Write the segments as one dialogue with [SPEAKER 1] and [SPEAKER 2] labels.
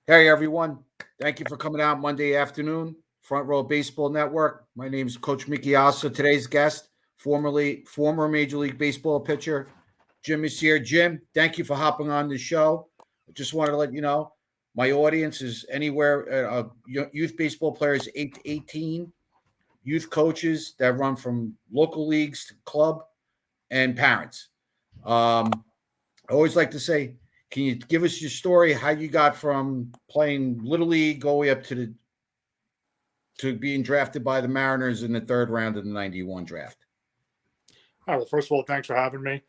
[SPEAKER 1] Hey, everyone. Thank you for coming out Monday afternoon. Front Row Baseball Network. My name is Coach Mickey Asa. Today's guest, former Major League Baseball pitcher, Jim Mecir. Jim, thank you for hopping on the show. I just wanted to let you know my audience is anywhere, youth baseball players 8 to 18, youth coaches that run from local leagues to club, and parents. I always like to say, can you give us your story, how you got from playing little league all the way up to being drafted by the Mariners in the third round of the '91 draft?
[SPEAKER 2] All right, well, first of all, thanks for having me.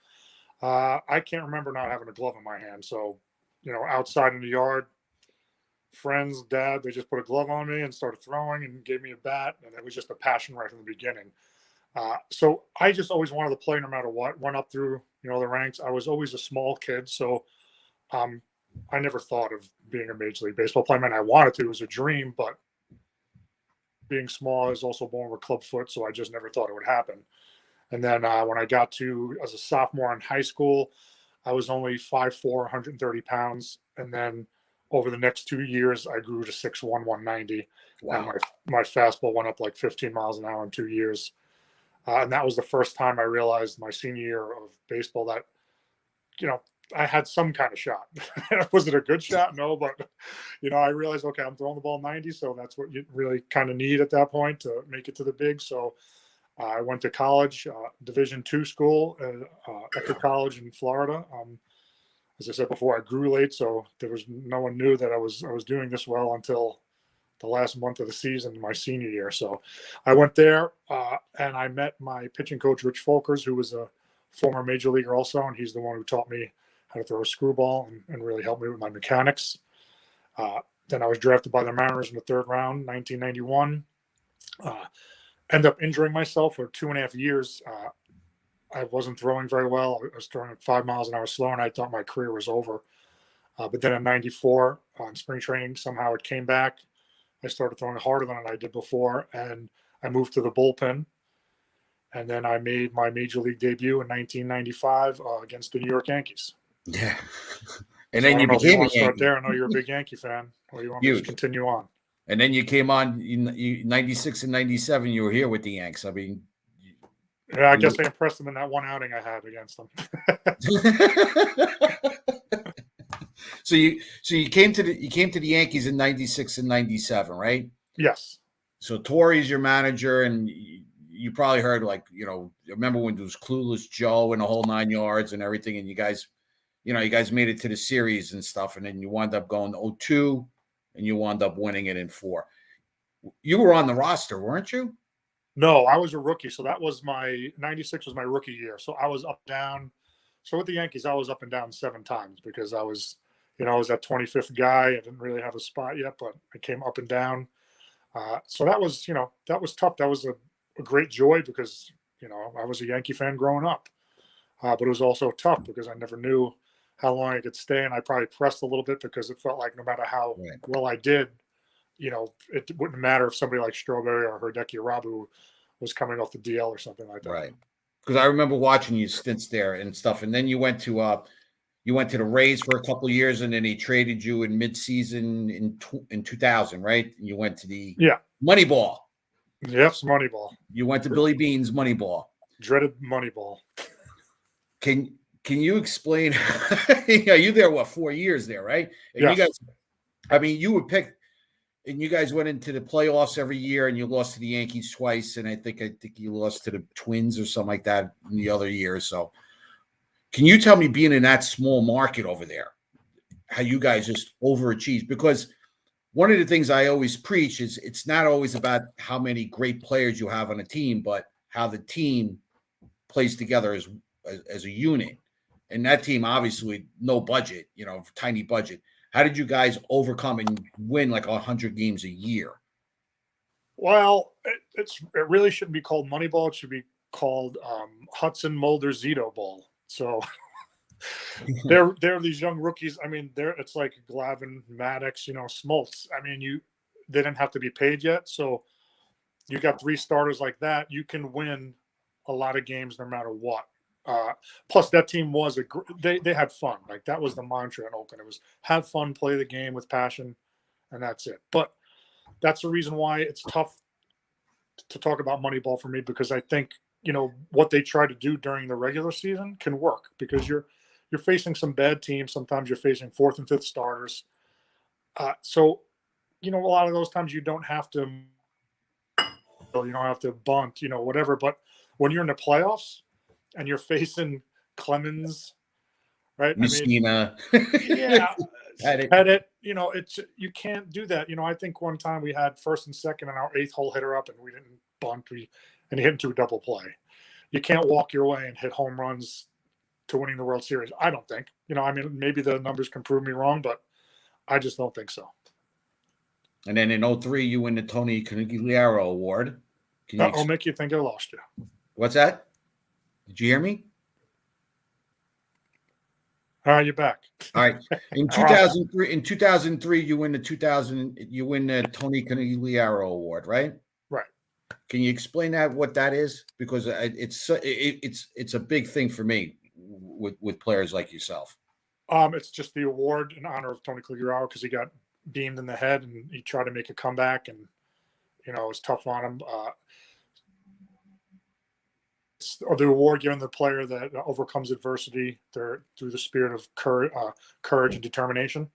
[SPEAKER 2] I can't remember not having a glove in my hand. So, outside in the yard, friends, dad, they just put a glove on me and started throwing and gave me a bat. And it was just a passion right from the beginning. So I just always wanted to play no matter what. Went up through, the ranks. I was always a small kid. So um, I never thought of being a Major League Baseball player. I mean, I wanted to. It was a dream, but being small, I was also born with club foot. So I just never thought it would happen. And then when I got to as a sophomore in high school, I was only 5'4", 130 pounds. And then over the next 2 years, I grew to 6'1", 190. And
[SPEAKER 1] Wow.
[SPEAKER 2] my fastball went up like 15 miles an hour in 2 years. And that was the first time I realized my senior year of baseball that, you know, I had some kind of shot. Was it a good shot? No, but, I realized, okay, I'm throwing the ball 90. So that's what you really kind of need at that point to make it to the big. So I went to college, Division II school, Eckerd College in Florida. As I said before, I grew late, so there was no one knew that I was doing this well until the last month of the season, my senior year. So I went there and I met my pitching coach, Rich Folkers, who was a former major leaguer also, and he's the one who taught me how to throw a screwball and really helped me with my mechanics. Then I was drafted by the Mariners in the third round, 1991. End up injuring myself for 2.5 years. I wasn't throwing very well. I was throwing 5 miles an hour slow, and I thought my career was over. But then in '94, on spring training, somehow it came back. I started throwing harder than I did before, and I moved to the bullpen. And then I made my major league debut in 1995 against the New York Yankees.
[SPEAKER 1] Yeah. And
[SPEAKER 2] So I
[SPEAKER 1] then you
[SPEAKER 2] don't know if you
[SPEAKER 1] became a
[SPEAKER 2] want to start
[SPEAKER 1] Yankee.
[SPEAKER 2] there. I know you're a big Yankee fan, or you want me to just
[SPEAKER 1] Huge.
[SPEAKER 2] continue on.
[SPEAKER 1] And then you came on in '96 and '97. You were here with the Yanks. I mean,
[SPEAKER 2] Yeah, I guess I impressed them in that one outing I had against them.
[SPEAKER 1] so you came to the Yankees in '96 and '97, right?
[SPEAKER 2] Yes.
[SPEAKER 1] So Torrey's your manager, and you probably heard remember when it was Clueless Joe and the whole 9 yards and everything, and you guys made it to the series and stuff, and then you wound up going 0-2, and you wound up winning it in 4. You were on the roster, weren't you?
[SPEAKER 2] No, I was a rookie. So that was my 96 was my rookie year. So I was up down. So with the Yankees, I was up and down 7 times because I was that 25th guy. I didn't really have a spot yet, but I came up and down. So that was tough. That was a great joy because, I was a Yankee fan growing up. But it was also tough because I never knew how long I could stay. And I probably pressed a little bit because it felt like no matter how
[SPEAKER 1] Right.
[SPEAKER 2] well I did, it wouldn't matter if somebody like Strawberry or Hideki Arabu was coming off the DL or something like that.
[SPEAKER 1] Right. Because I remember watching you stints there and stuff, and then you went to the Rays for a couple of years, and then he traded you in midseason in 2000, right? And you went to the
[SPEAKER 2] Yeah.
[SPEAKER 1] Moneyball.
[SPEAKER 2] Yes, Moneyball.
[SPEAKER 1] You went to Billy Bean's Moneyball.
[SPEAKER 2] Dreaded Moneyball.
[SPEAKER 1] Can you explain? Yeah, you there 4 years there, right? And
[SPEAKER 2] yes.
[SPEAKER 1] You guys, I mean, you were picked, and you guys went into the playoffs every year, and you lost to the Yankees twice, and I think you lost to the Twins or something like that in the other year. So, can you tell me, being in that small market over there, how you guys just overachieved? Because one of the things I always preach is it's not always about how many great players you have on a team, but how the team plays together as a unit. And that team, obviously, no budget, tiny budget. How did you guys overcome and win like 100 games a year?
[SPEAKER 2] Well, it really shouldn't be called Moneyball. It should be called Hudson Mulder Zito Ball. So they're these young rookies. I mean, it's like Glavine, Maddox, Smoltz. I mean, they didn't have to be paid yet, so you got 3 starters like that. You can win a lot of games no matter what. Plus, that team was they had fun. Like that was the mantra in Oakland. It was have fun, play the game with passion. and that's it. But that's the reason why it's tough to talk about Moneyball for me, because I think, what they try to do during the regular season can work, because you're facing some bad teams. Sometimes you're facing fourth and fifth starters. So, a lot of those times you don't have to bunt, whatever. But when you're in the playoffs and you're facing Clemens, right?
[SPEAKER 1] Messina.
[SPEAKER 2] Yeah,
[SPEAKER 1] Pettit.
[SPEAKER 2] Pettit, you can't do that. I think one time we had first and second and our eighth hole hitter up, and we didn't bunt. And he hit into a double play. You can't walk your way and hit home runs to winning the World Series. I don't think. Maybe the numbers can prove me wrong, but I just don't think so.
[SPEAKER 1] And then in 2003, you win the Tony Conigliaro Award.
[SPEAKER 2] I'll make you think I lost you.
[SPEAKER 1] What's that? Did you hear me?
[SPEAKER 2] All right, you're back.
[SPEAKER 1] All right. In 2003, you win the Tony Conigliaro Award, right?
[SPEAKER 2] Right.
[SPEAKER 1] Can you explain what that is? Because it's a big thing for me with players like yourself.
[SPEAKER 2] It's just the award in honor of Tony Conigliaro, because he got beamed in the head and he tried to make a comeback, and it was tough on him. It's the award given to the player that overcomes adversity through the spirit of courage and determination,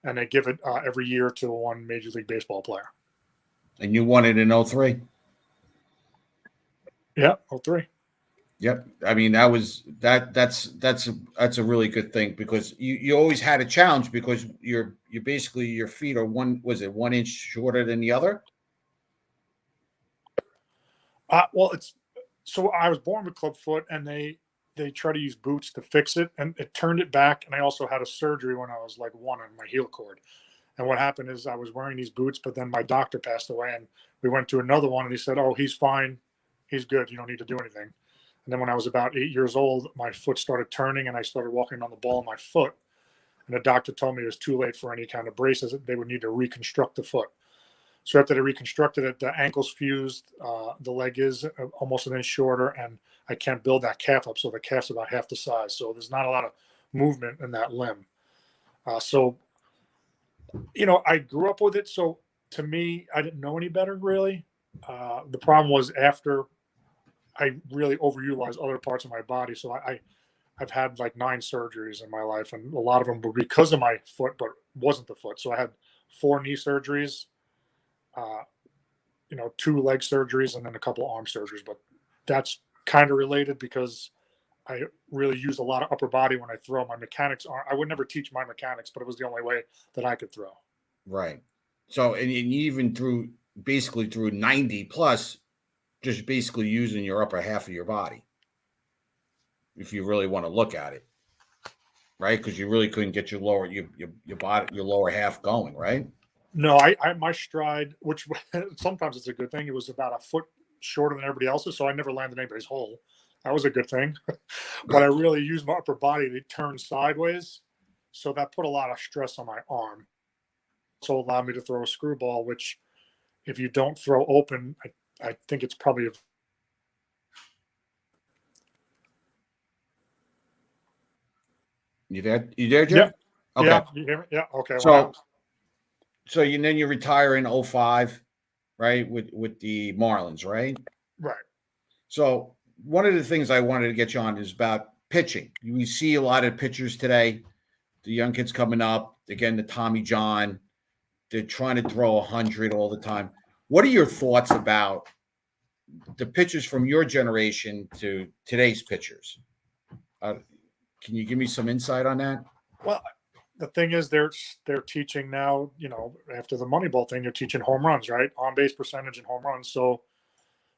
[SPEAKER 2] and they give it every year to one Major League Baseball player.
[SPEAKER 1] And you won it in 2003.
[SPEAKER 2] Yeah, 2003.
[SPEAKER 1] Yep. That's a really good thing, because you always had a challenge, because you're basically, your feet are 1 inch shorter than the other?
[SPEAKER 2] So I was born with clubfoot, and they try to use boots to fix it, and it turned it back. And I also had a surgery when I was like 1 on my heel cord. And what happened is I was wearing these boots, but then my doctor passed away, and we went to another one, and he said, "Oh, he's fine. He's good. You don't need to do anything." And then when I was about 8 years old, my foot started turning, and I started walking on the ball of my foot. And the doctor told me it was too late for any kind of braces. They would need to reconstruct the foot. So after they reconstructed it, the ankle's fused, the leg is almost 1 inch shorter, and I can't build that calf up. So the calf's about half the size. So there's not a lot of movement in that limb. I grew up with it. So to me, I didn't know any better, really. The problem was after I really overutilized other parts of my body. So I've had like 9 surgeries in my life, and a lot of them were because of my foot, but wasn't the foot. So I had 4 knee surgeries, 2 leg surgeries, and then a couple arm surgeries. But that's kind of related, because I really use a lot of upper body when I throw. My mechanics I would never teach my mechanics, but it was the only way that I could throw.
[SPEAKER 1] Right. So, and even through 90 plus, just basically using your upper half of your body, if you really want to look at it, right? Because you really couldn't get your lower half going, right?
[SPEAKER 2] No, my stride, which sometimes it's a good thing, it was about a foot shorter than everybody else's, so I never landed anybody's hole. That was a good thing. But I really used my upper body to turn sideways, so that put a lot of stress on my arm. So allowed me to throw a screwball, which if you don't throw open, I think it's probably
[SPEAKER 1] You there, Jim?
[SPEAKER 2] Yeah.
[SPEAKER 1] Okay.
[SPEAKER 2] Yeah, you hear me? Yeah. Okay.
[SPEAKER 1] So then you retire in 2005, right? With the Marlins, right?
[SPEAKER 2] Right.
[SPEAKER 1] So one of the things I wanted to get you on is about pitching. We see a lot of pitchers today, the young kids coming up, again, the Tommy John, they're trying to throw 100 all the time. What are your thoughts about the pitchers from your generation to today's pitchers? Can you give me some insight on that?
[SPEAKER 2] Well, the thing is, they're teaching now. After the Moneyball thing, they're teaching home runs, right? On base percentage and home runs. So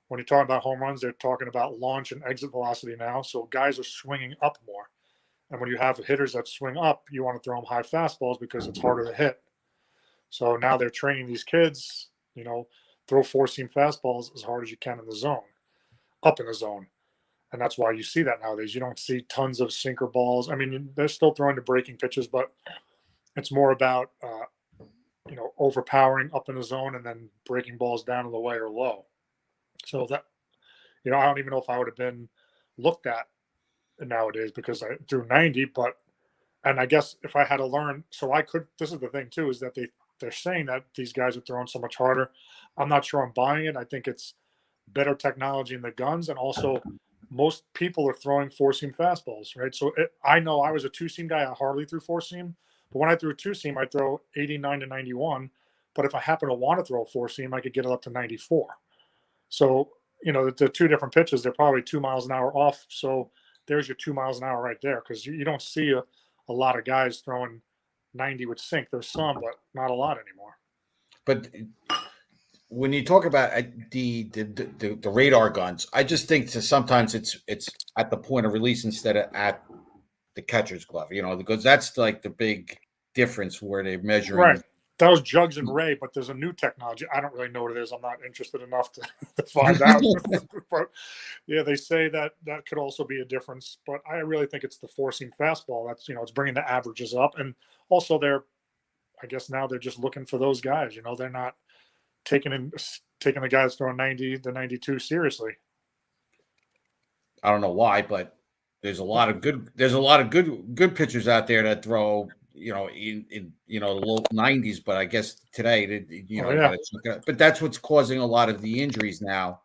[SPEAKER 2] when you're talking about home runs, they're talking about launch and exit velocity now. So guys are swinging up more. And when you have hitters that swing up, you want to throw them high fastballs because it's harder to hit. So now they're training these kids, throw 4-seam fastballs as hard as you can in the zone, up in the zone. And that's why you see that nowadays. You don't see tons of sinker balls. I mean, they're still throwing the breaking pitches, but it's more about, overpowering up in the zone and then breaking balls down in the way or low. So that, I don't even know if I would have been looked at nowadays because I threw 90, and I guess if I had to learn, this is the thing too, is that they they're saying that these guys are throwing so much harder. I'm not sure I'm buying it. I think it's better technology in the guns, and also most people are throwing four-seam fastballs, right? So I know I was a two-seam guy. I hardly threw four-seam, but when I threw a two-seam, I throw 89 to 91. But if I happen to want to throw a four-seam, I could get it up to 94. So, the two different pitches, they're probably 2 miles an hour off. So there's your 2 miles an hour right there, because you don't see a lot of guys throwing 90 with sink. There's some, but not a lot anymore.
[SPEAKER 1] But when you talk about the radar guns, I just think that sometimes it's at the point of release instead of at the catcher's glove, because that's like the big difference where they're measuring.
[SPEAKER 2] Right. That was Jugs and Ray, but there's a new technology. I don't really know what it is. I'm not interested enough to find out. But yeah, they say that could also be a difference. But I really think it's the four-seam fastball. That's, it's bringing the averages up. And also I guess now they're just looking for those guys. They're not taking the guys throwing 90 to 92 seriously.
[SPEAKER 1] I don't know why, but there's a lot of good pitchers out there that throw, in the low 90s. But I guess today, but that's what's causing a lot of the injuries now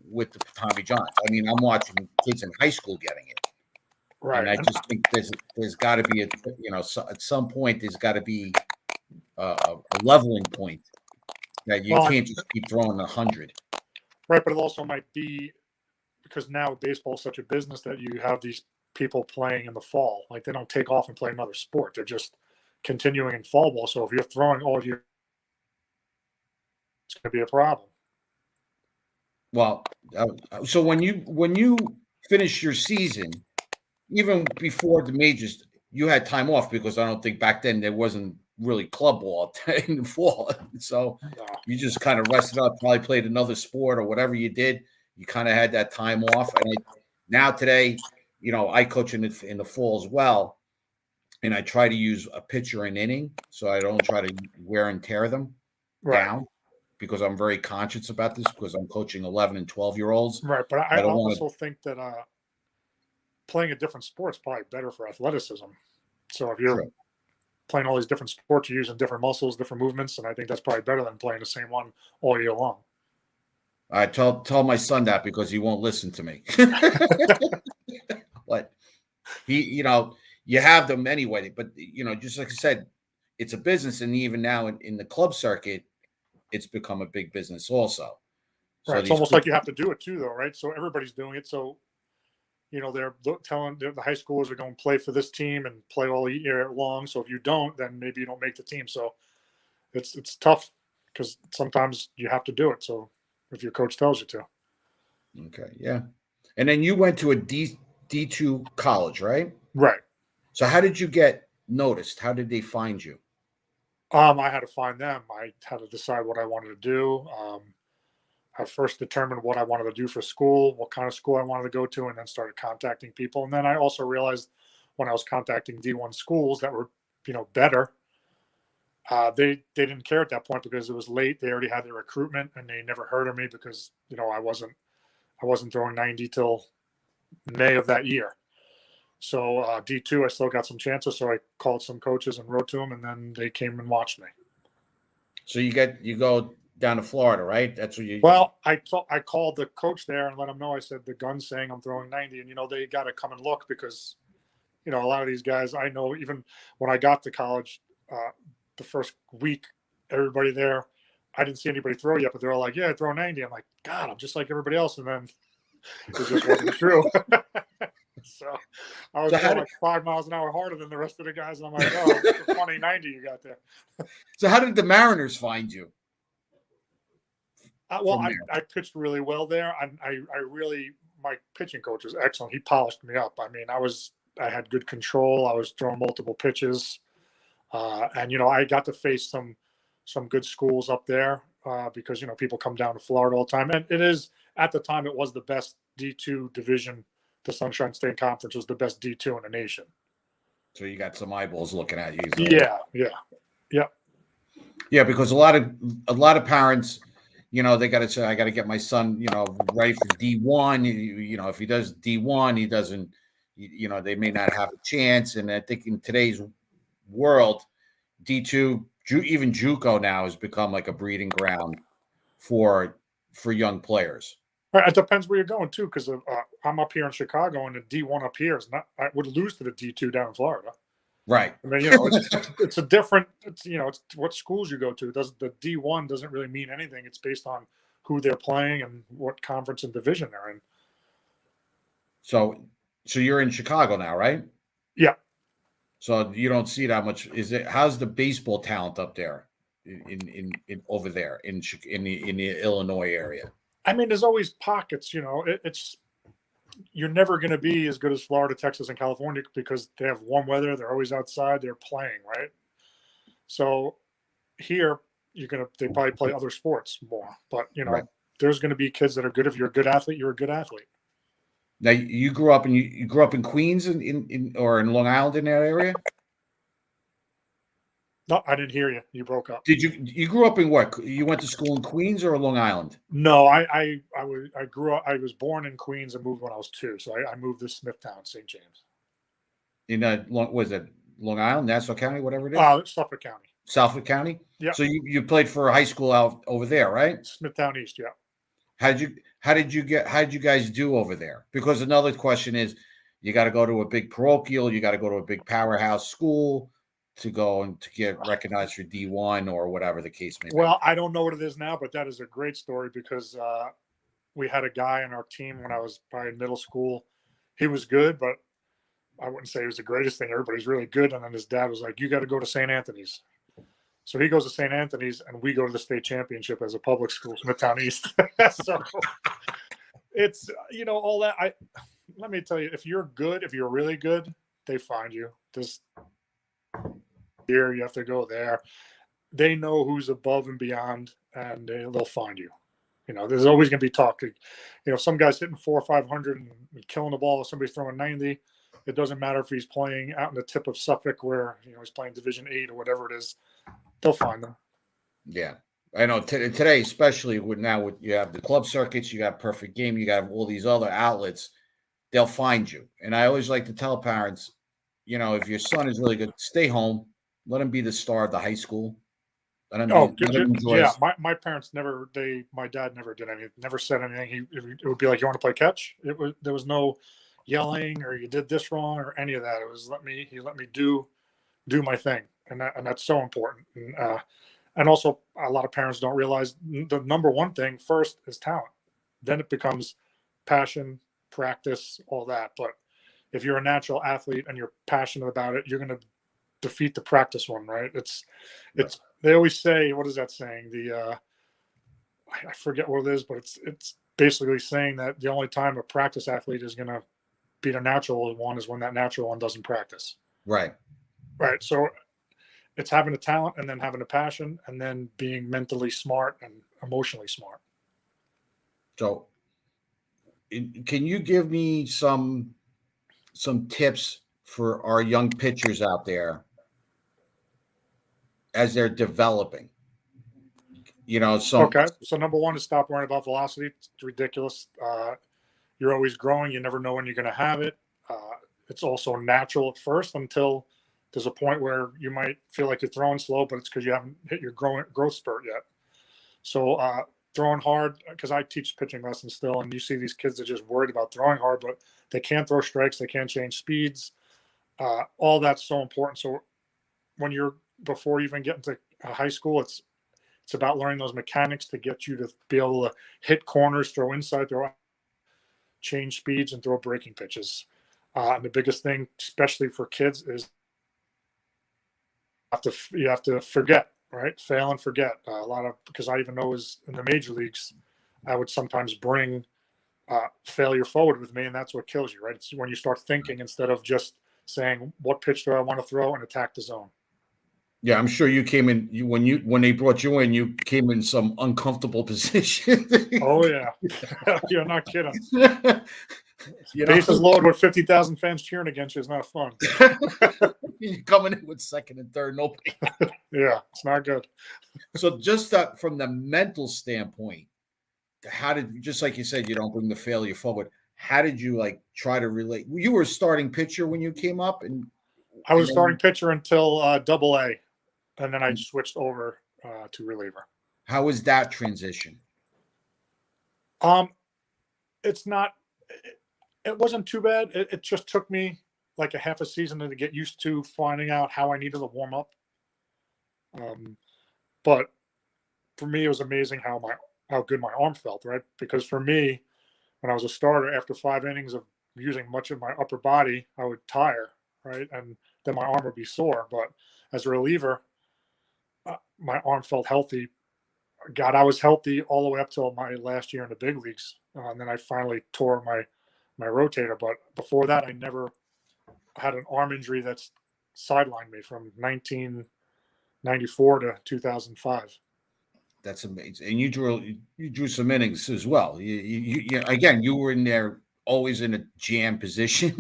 [SPEAKER 1] with the Tommy Johns. I mean, I'm watching kids in high school getting it,
[SPEAKER 2] right?
[SPEAKER 1] And I just think there's got to be at some point there's got to be a leveling point that you can't just keep throwing 100.
[SPEAKER 2] Right, but it also might be because now baseball is such a business that you have these people playing in the fall. Like, they don't take off and play another sport. They're just continuing in fall ball. So if you're throwing all year, it's going to be a problem.
[SPEAKER 1] Well, so when you finish your season, even before the majors, you had time off, because I don't think back then there wasn't really club ball in the fall. So you just kind of rested up, probably played another sport or whatever you did. You kind of had that time off. And now today, I coach in the fall as well, and I try to use a pitcher an inning, so I don't try to wear and tear them down, because I'm very conscious about this, because I'm coaching 11 and 12-year-olds.
[SPEAKER 2] Right, but I also think that playing a different sport is probably better for athleticism. So if you're playing all these different sports, you're using different muscles, different movements, and I think that's probably better than playing the same one all year long.
[SPEAKER 1] I tell my son that, because he won't listen to me. But he, you have them anyway. But just like I said, it's a business, and even now in the club circuit, it's become a big business also.
[SPEAKER 2] So it's almost like you have to do it too, though, right? So everybody's doing it. So they're telling the high schoolers are going to play for this team and play all year long. So if you don't, then maybe you don't make the team. So it's tough, because sometimes you have to do it. So if your coach tells you to.
[SPEAKER 1] Okay, yeah. And then you went to a D2 college, right?
[SPEAKER 2] Right.
[SPEAKER 1] So how did you get noticed? How did they find you?
[SPEAKER 2] I had to find them. I had to decide what I wanted to do. I first determined what I wanted to do for school, what kind of school I wanted to go to, and then started contacting people. And then I also realized when I was contacting D1 schools that were, better, they didn't care at that point, because it was late. They already had their recruitment, and they never heard of me because, I wasn't throwing 90 till May of that year. So D2, I still got some chances. So I called some coaches and wrote to them, and then they came and watched me.
[SPEAKER 1] So you go down to Florida, right? That's what you.
[SPEAKER 2] Well, I called the coach there and let him know. I said the gun's saying I'm throwing 90, and they got to come and look, because a lot of these guys I know. Even when I got to college, the first week, everybody there, I didn't see anybody throw yet, but they're all like, "Yeah, I throw 90." I'm like, God, I'm just like everybody else, and then it just wasn't true. So I was going like 5 miles an hour harder than the rest of the guys, and I'm like, "Oh, it's a funny 90 you got there."
[SPEAKER 1] So how did the Mariners find you?
[SPEAKER 2] I pitched really well there. I really, my pitching coach was excellent. He polished me up. I mean, I had good control. I was throwing multiple pitches, and I got to face some good schools up there, because people come down to Florida all the time, and it is, at the time, it was the best D2 division. The Sunshine State Conference was the best D2 in the nation.
[SPEAKER 1] So you got some eyeballs looking at you. Yeah. Because a lot of parents, they got to say, I got to get my son, ready for D1. If he does D1, he doesn't, they may not have a chance. And I think in today's world, D2 Even JUCO now has become like a breeding ground for young players.
[SPEAKER 2] Right, it depends where you're going too, because I'm up here in Chicago, and the D1 up here is not. I would lose to the D2 down in Florida.
[SPEAKER 1] Right.
[SPEAKER 2] I mean, you know, it's a different. It's, you know, it's what schools you go to. Does the D1 doesn't really mean anything. It's based on who they're playing and what conference and division they're in.
[SPEAKER 1] So you're in Chicago now, right?
[SPEAKER 2] Yeah.
[SPEAKER 1] So you don't see that much. How's the baseball talent up there in over there in the Illinois area?
[SPEAKER 2] I mean, there's always pockets. You know, it's you're never going to be as good as Florida, Texas, and California because they have warm weather. They're always outside. They're playing, right? So here they probably play other sports more. But you know,
[SPEAKER 1] Right.
[SPEAKER 2] there's going to be kids that are good. If you're a good athlete, you're a good athlete.
[SPEAKER 1] Now you grew up in Queens or in Long Island in that area?
[SPEAKER 2] No, I didn't hear you. You broke up.
[SPEAKER 1] Did you grew up in what? You went to school in Queens or Long Island?
[SPEAKER 2] No, I grew up. I was born in Queens and moved when I was 2. So I moved to Smithtown, St. James.
[SPEAKER 1] In was it Long Island, Nassau County, whatever it is?
[SPEAKER 2] Suffolk County.
[SPEAKER 1] Suffolk County?
[SPEAKER 2] Yeah.
[SPEAKER 1] So you played for high school out over there, right?
[SPEAKER 2] Smithtown East, yeah.
[SPEAKER 1] How did you guys do over there? Because another question is, you got to go to a big parochial, you got to go to a big powerhouse school to go and to get recognized for D1 or whatever the case may be.
[SPEAKER 2] Well, I don't know what it is now, but that is a great story because we had a guy on our team when I was probably in middle school. He was good, but I wouldn't say he was the greatest thing ever, but he's really good. And then his dad was like, you got to go to St. Anthony's. So he goes to St. Anthony's, and we go to the state championship as a public school, Smithtown East. So it's, you know, all that. Let me tell you, if you're good, if you're really good, they find you. This here, you have to go there. They know who's above and beyond, and they'll find you. You know, there's always going to be talk. You know, some guy's hitting 400 or 500 and killing the ball. Somebody's throwing 90. It doesn't matter if he's playing out in the tip of Suffolk, where you know he's playing Division 8 or whatever it is. They'll find them.
[SPEAKER 1] Yeah, I know. Today, especially with you have the club circuits, you got Perfect Game, you got all these other outlets. They'll find you. And I always like to tell parents, you know, if your son is really good, stay home. Let him be the star of the high school. Let him
[SPEAKER 2] Yeah. My parents never. My dad never did anything. Never said anything. It would be like, you want to play catch? There was no yelling or you did this wrong or any of that. It was he let me do my thing, and that's so important. And also, a lot of parents don't realize the number one thing first is talent. Then it becomes passion, practice, all that. But if you're a natural athlete and you're passionate about it, you're going to defeat the practice one, right? It's. They always say, what is that saying? I forget what it is, but it's basically saying that the only time a practice athlete is going to beat a natural one is when that natural one doesn't practice.
[SPEAKER 1] Right.
[SPEAKER 2] Right. So it's having a talent and then having a passion and then being mentally smart and emotionally smart.
[SPEAKER 1] So can you give me some tips for our young pitchers out there as they're developing? You know,
[SPEAKER 2] okay. So number one is stop worrying about velocity. It's ridiculous. You're always growing. You never know when you're going to have it. It's also natural at first until there's a point where you might feel like you're throwing slow, but it's because you haven't hit your growth spurt yet. So throwing hard, because I teach pitching lessons still, and you see these kids that are just worried about throwing hard, but they can't throw strikes. They can't change speeds. All that's so important. So before you even get into high school, it's about learning those mechanics to get you to be able to hit corners, throw inside, throw out, change speeds, and throw breaking pitches. And the biggest thing, especially for kids, is you have to forget, right? Fail and forget. Because I even know is in the major leagues, I would sometimes bring failure forward with me, and that's what kills you, right? It's when you start thinking instead of just saying, what pitch do I want to throw, and attack the zone.
[SPEAKER 1] Yeah, I'm sure you came in when they brought you in. You came in some uncomfortable position.
[SPEAKER 2] Oh yeah, you're not kidding. Bases loaded with 50,000 fans cheering against you is not fun.
[SPEAKER 1] You're coming in with second and third, nobody.
[SPEAKER 2] Yeah, it's not good.
[SPEAKER 1] So just from the mental standpoint, just like you said, you don't bring the failure forward. How did you try to relate? You were a starting pitcher when you came up, and
[SPEAKER 2] I was a starting pitcher until Double A. and then I switched over to reliever.
[SPEAKER 1] How was that transition?
[SPEAKER 2] It's not. It wasn't too bad. It just took me like a half a season to get used to finding out how I needed to warm up. But for me, it was amazing how good my arm felt, right? Because for me, when I was a starter, after 5 innings of using much of my upper body, I would tire, right? And then my arm would be sore. But as a reliever, my arm felt healthy. God, I was healthy all the way up till my last year in the big leagues. And then I finally tore my rotator. But before that, I never had an arm injury that's sidelined me from 1994 to 2005.
[SPEAKER 1] That's amazing. And you drew some innings as well. Again, you were in there always in a jam position.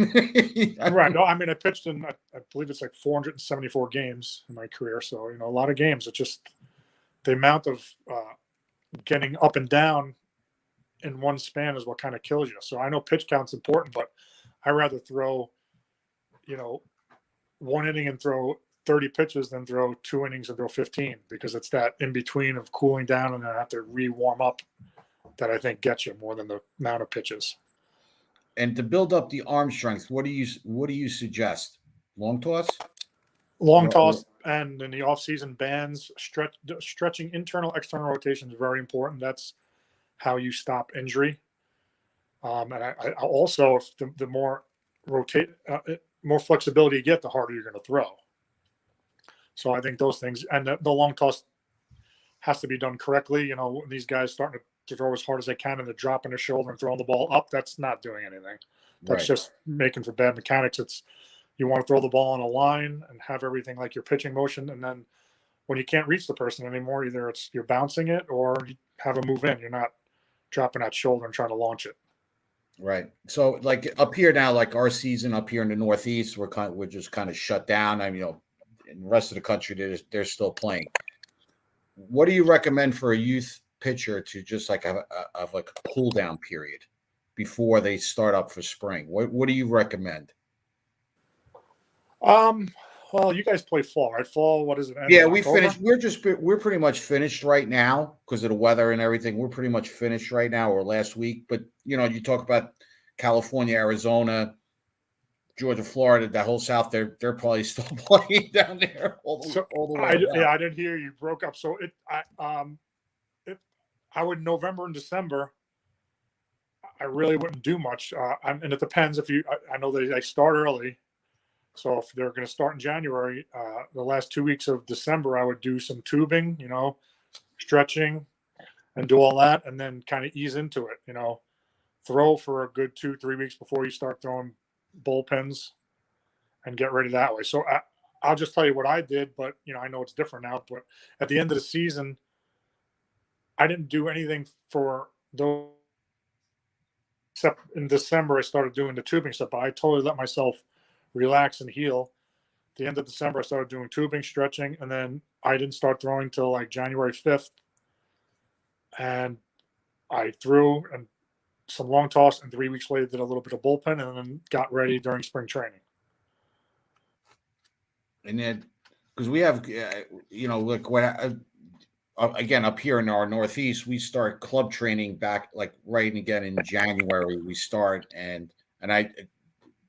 [SPEAKER 2] Right. No, I mean, I pitched in, I believe it's like 474 games in my career. So, a lot of games. It's just the amount of getting up and down in one span is what kind of kills you. So I know pitch count's important, but I rather throw, 1 inning and throw 30 pitches than throw 2 innings and throw 15, because it's that in between of cooling down and then I have to warm up that I think gets you more than the amount of pitches.
[SPEAKER 1] And to build up the arm strength, what do you suggest? Long toss?
[SPEAKER 2] Long toss, and in the off-season bands, stretching internal, external rotation is very important. That's how you stop injury. And I also, if the more more flexibility you get, the harder you're going to throw. So I think those things, and the long toss has to be done correctly. When these guys starting to throw as hard as they can and they're dropping their shoulder and throwing the ball up, that's not doing anything. That's just making for bad mechanics. You want to throw the ball on a line and have everything like your pitching motion. And then when you can't reach the person anymore, either you're bouncing it or you have a move in. You're not dropping that shoulder and trying to launch it.
[SPEAKER 1] Right. So like up here now, like our season up here in the Northeast, we're just kind of shut down. I mean, in the rest of the country, they're still playing. What do you recommend for a youth pitcher to just like have like a cool down period before they start up for spring? What do you recommend?
[SPEAKER 2] Well, you guys play fall, right? Fall, what is it?
[SPEAKER 1] Yeah, we finished. We're pretty much finished right now because of the weather and everything. We're pretty much finished right now or last week. But you talk about California, Arizona, Georgia, Florida, that whole South. They're probably still playing down there all the way.
[SPEAKER 2] I didn't hear you broke up. So I would November and December. I really wouldn't do much, and it depends if you. I know they start early. So if they're going to start in January, the last 2 weeks of December, I would do some tubing, stretching and do all that, and then kind of ease into it, throw for a good 2-3 weeks before you start throwing bullpens and get ready that way. So I'll just tell you what I did, but, I know it's different now, but at the end of the season, I didn't do anything for those, except in December, I started doing the tubing stuff, but I totally let myself relax and heal. At the end of December, I started doing tubing, stretching, and then I didn't start throwing till like January 5th. And I threw and some long toss, and 3 weeks later did a little bit of bullpen, and then got ready during spring training.
[SPEAKER 1] And then, because we have, look, again, up here in our Northeast, we start club training back like right again in January. We start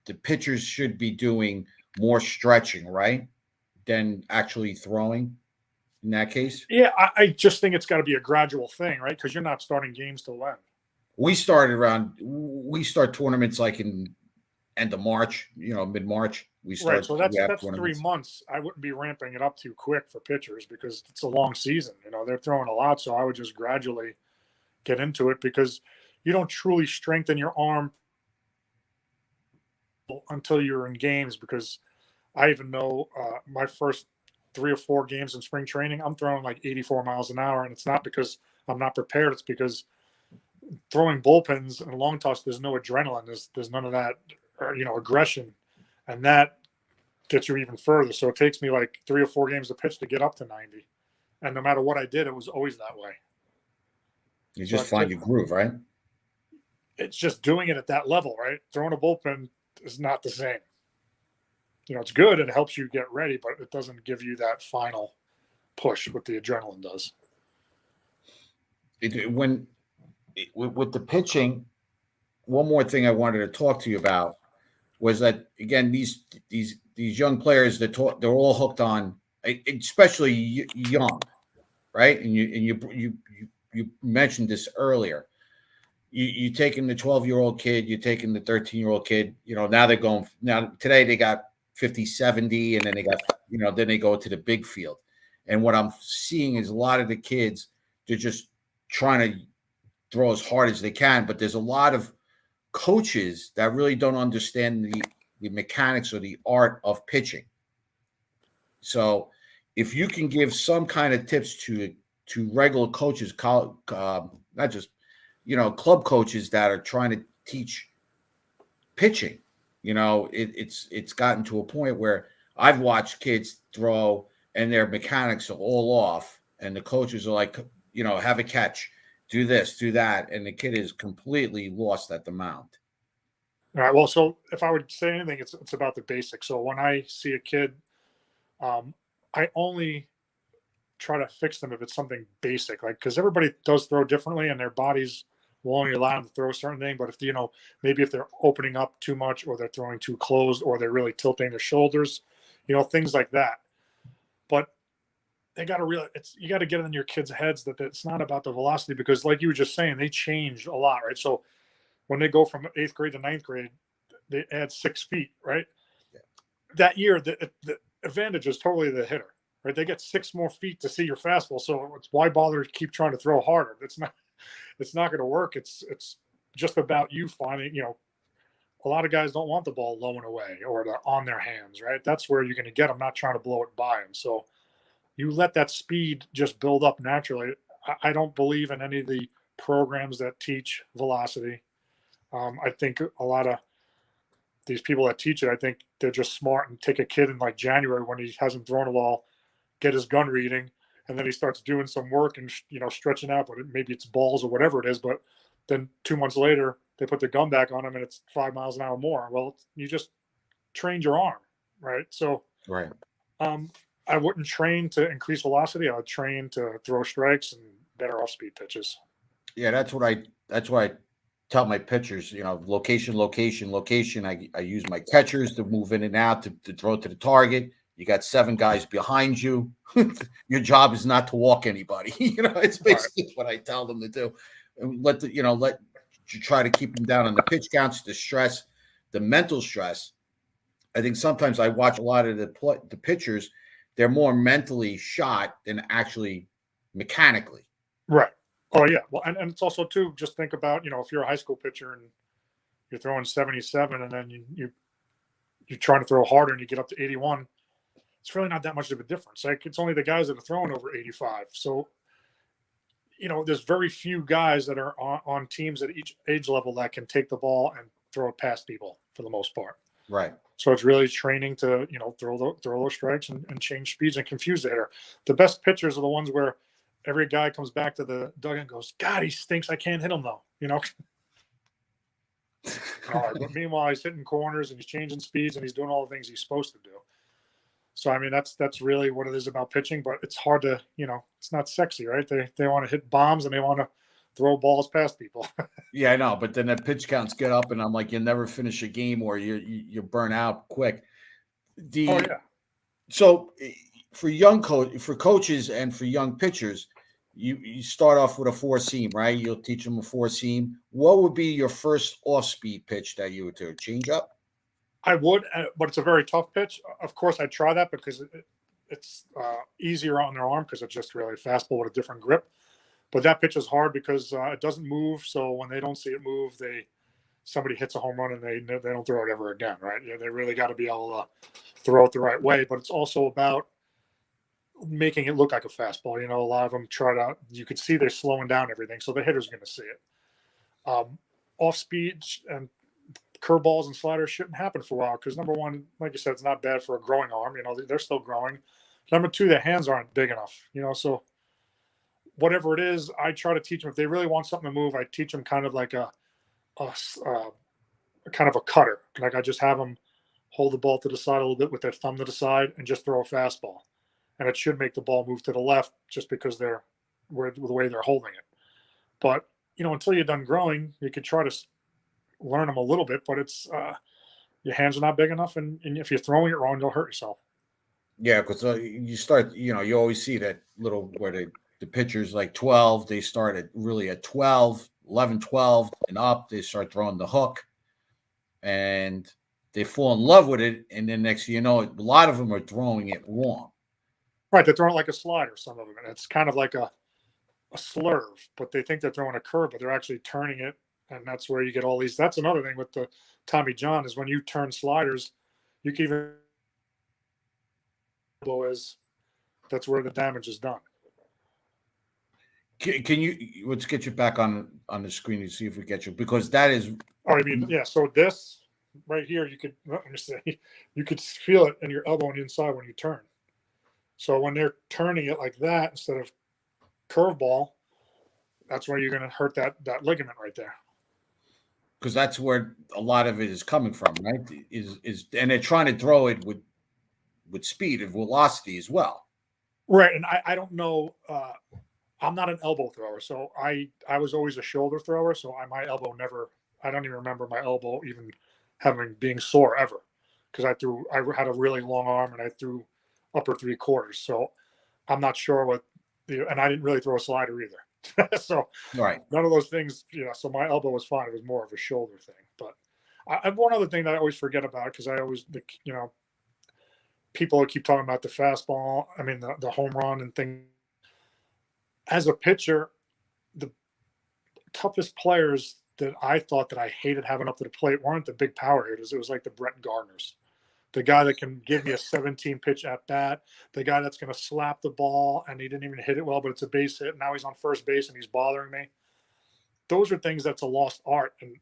[SPEAKER 1] the pitchers should be doing more stretching, right, than actually throwing in that case.
[SPEAKER 2] Yeah, I just think it's got to be a gradual thing, right? Because you're not starting games till when?
[SPEAKER 1] We start tournaments like in end of March, mid-March. We start.
[SPEAKER 2] Right, so that's 3 months. I wouldn't be ramping it up too quick for pitchers because it's a long season. They're throwing a lot, so I would just gradually get into it because you don't truly strengthen your arm until you're in games, because I even know my first 3 or 4 games in spring training, I'm throwing like 84 miles an hour, and it's not because I'm not prepared. It's because throwing bullpens and long toss, there's no adrenaline. There's none of that, aggression, and that gets you even further. So it takes me like 3 or 4 games to pitch to get up to 90, and no matter what I did, it was always that way.
[SPEAKER 1] You just find your groove, right?
[SPEAKER 2] It's just doing it at that level, right? Throwing a bullpen is not the same. It's good and it helps you get ready, but it doesn't give you that final push what the adrenaline does.
[SPEAKER 1] With the pitching, one more thing I wanted to talk to you about was that, again, these young players they're all hooked on, especially young, right? And you mentioned this earlier. You taking the 12-year-old kid, you're taking the 13-year-old kid. Now they're going. Now today they got 50, 70, and then they got then they go to the big field. And what I'm seeing is a lot of the kids, they're just trying to throw as hard as they can, but there's a lot of coaches that really don't understand the mechanics or the art of pitching. So if you can give some kind of tips to regular coaches, not just club coaches that are trying to teach pitching, it's gotten to a point where I've watched kids throw and their mechanics are all off, and the coaches are like, have a catch, do this, do that, and the kid is completely lost at the mound.
[SPEAKER 2] All right. Well, so if I would say anything, it's about the basics. So when I see a kid, I only try to fix them if it's something basic, like, because everybody does throw differently, and their bodies will only allow them to throw a certain thing. But if maybe if they're opening up too much, or they're throwing too closed, or they're really tilting their shoulders, things like that. But they got to realize you got to get it in your kids' heads that it's not about the velocity, because, like you were just saying, they changed a lot, right? So when they go from 8th grade to 9th grade, they add 6 feet, right? Yeah. That year, the advantage is totally the hitter, right? They get 6 more feet to see your fastball. So why bother to keep trying to throw harder? It's not going to work. It's just about you finding, a lot of guys don't want the ball low and away or on their hands, right? That's where you're going to get them, not trying to blow it by them. So you let that speed just build up naturally. I don't believe in any of the programs that teach velocity. I think a lot of these people that teach it, I think they're just smart and take a kid in like January when he hasn't thrown a ball, get his gun reading, and then he starts doing some work and stretching out, but maybe it's balls or whatever it is. But then 2 months later, they put the gun back on him and it's 5 miles an hour more. Well, you just trained your arm, right? So,
[SPEAKER 1] right.
[SPEAKER 2] I wouldn't train to increase velocity. I would train to throw strikes and better off-speed pitches.
[SPEAKER 1] Yeah, that's what I tell my pitchers, location. I use my catchers to move in and out to throw to the target. You got 7 guys behind you. Your job is not to walk anybody. It's basically what I tell them to do. And let you try to keep them down on the pitch counts, the stress, the mental stress. I think sometimes I watch a lot of the pitchers. They're more mentally shot than actually mechanically.
[SPEAKER 2] Right. Oh yeah. Well, and it's also too, just think about, if you're a high school pitcher and you're throwing 77 and then you're trying to throw harder and you get up to 81, it's really not that much of a difference. Like, it's only the guys that are throwing over 85. So, there's very few guys that are on teams at each age level that can take the ball and throw it past people for the most part.
[SPEAKER 1] Right.
[SPEAKER 2] So it's really training to, throw those strikes and change speeds and confuse the hitter. The best pitchers are the ones where every guy comes back to the dugout and goes, God, he stinks. I can't hit him though. But meanwhile, he's hitting corners and he's changing speeds and he's doing all the things he's supposed to do. So, I mean, that's really what it is about pitching, but it's hard to, it's not sexy, right? They want to hit bombs and they want to throw balls past people.
[SPEAKER 1] Yeah, I know. But then the pitch counts get up and I'm like, you never finish a game or you burn out quick. So for coaches and for young pitchers, you start off with a 4-seam, right? You'll teach them a 4-seam. What would be your first off-speed pitch that you would do? Change up?
[SPEAKER 2] I would, but it's a very tough pitch. Of course, I'd try that because it's easier on their arm because it's just really a fastball with a different grip. But that pitch is hard because it doesn't move. So when they don't see it move, somebody hits a home run and they don't throw it ever again, right? They really got to be able to throw it the right way. But it's also about making it look like a fastball. A lot of them you could see they're slowing down everything, so the hitter's going to see it. Off speed and curveballs and sliders shouldn't happen for a while because, number one, like you said, it's not bad for a growing arm. They're still growing. Number two, their hands aren't big enough. So whatever it is, I try to teach them. If they really want something to move, I teach them kind of like a kind of a cutter. Like, I just have them hold the ball to the side a little bit with their thumb to the side and just throw a fastball. and it should make the ball move to the left just because the way they're holding it. But until you're done growing, you could try to learn them a little bit, but it's your hands are not big enough, and if you're throwing it wrong, you'll hurt yourself.
[SPEAKER 1] Yeah, because you start, you always see that little where the pitchers like 12, they start at 12, 11, 12 and up. They start throwing the hook, and they fall in love with it. And then next thing you know, a lot of them are throwing it wrong.
[SPEAKER 2] Right, they're throwing like a slider, some of them, and it's kind of like a slurve, but they think they're throwing a curve, but they're actually turning it, and that's where you get all these. That's another thing with the Tommy John is when you turn sliders, you can even is that's where the damage is done.
[SPEAKER 1] Can you let's get you back on the screen and see if we get you, because that is.
[SPEAKER 2] Oh, I mean, yeah. So this right here, you could let me say, you could feel it in your elbow and inside when you turn. So when they're turning it like that instead of curveball, that's where you're going to hurt that ligament right there.
[SPEAKER 1] Because that's where a lot of it is coming from, right? Is and they're trying to throw it with speed and velocity as well.
[SPEAKER 2] Right, and I don't know. I'm not an elbow thrower, so I was always a shoulder thrower. So my elbow never. I don't even remember my elbow even being sore ever, because I had a really long arm and I threw upper three quarters. So I'm not sure what and I didn't really throw a slider either. So
[SPEAKER 1] Right.
[SPEAKER 2] none of those things, so my elbow was fine. It was more of a shoulder thing. But I have one other thing that I always forget about, because I always, people keep talking about the fastball. I mean, the home run and things. As a pitcher, the toughest players that I thought that I hated having up to the plate weren't the big power hitters. It was like the Brett Gardners. The guy that can give me a 17 pitch at bat, the guy that's going to slap the ball and he didn't even hit it well, but it's a base hit. Now he's on first base and he's bothering me. Those are things that's a lost art. And,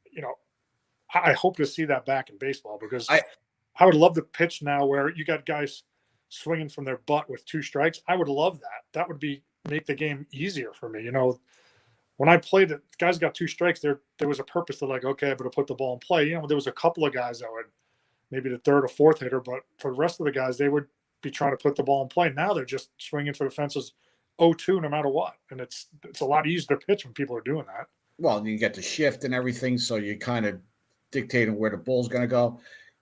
[SPEAKER 2] I hope to see that back in baseball, because I would love to pitch now where you got guys swinging from their butt with 2 strikes. I would love that. That would make the game easier for me. When I played it, guys got 2 strikes. There was a purpose to, like, okay, I'm going to put the ball in play. There was a couple of guys that would, maybe the third or fourth hitter, but for the rest of the guys, they would be trying to put the ball in play. Now they're just swinging for the fences 0-2 no matter what. And it's a lot easier to pitch when people are doing that.
[SPEAKER 1] Well, you get the shift and everything, so you're kind of dictating where the ball's going to go.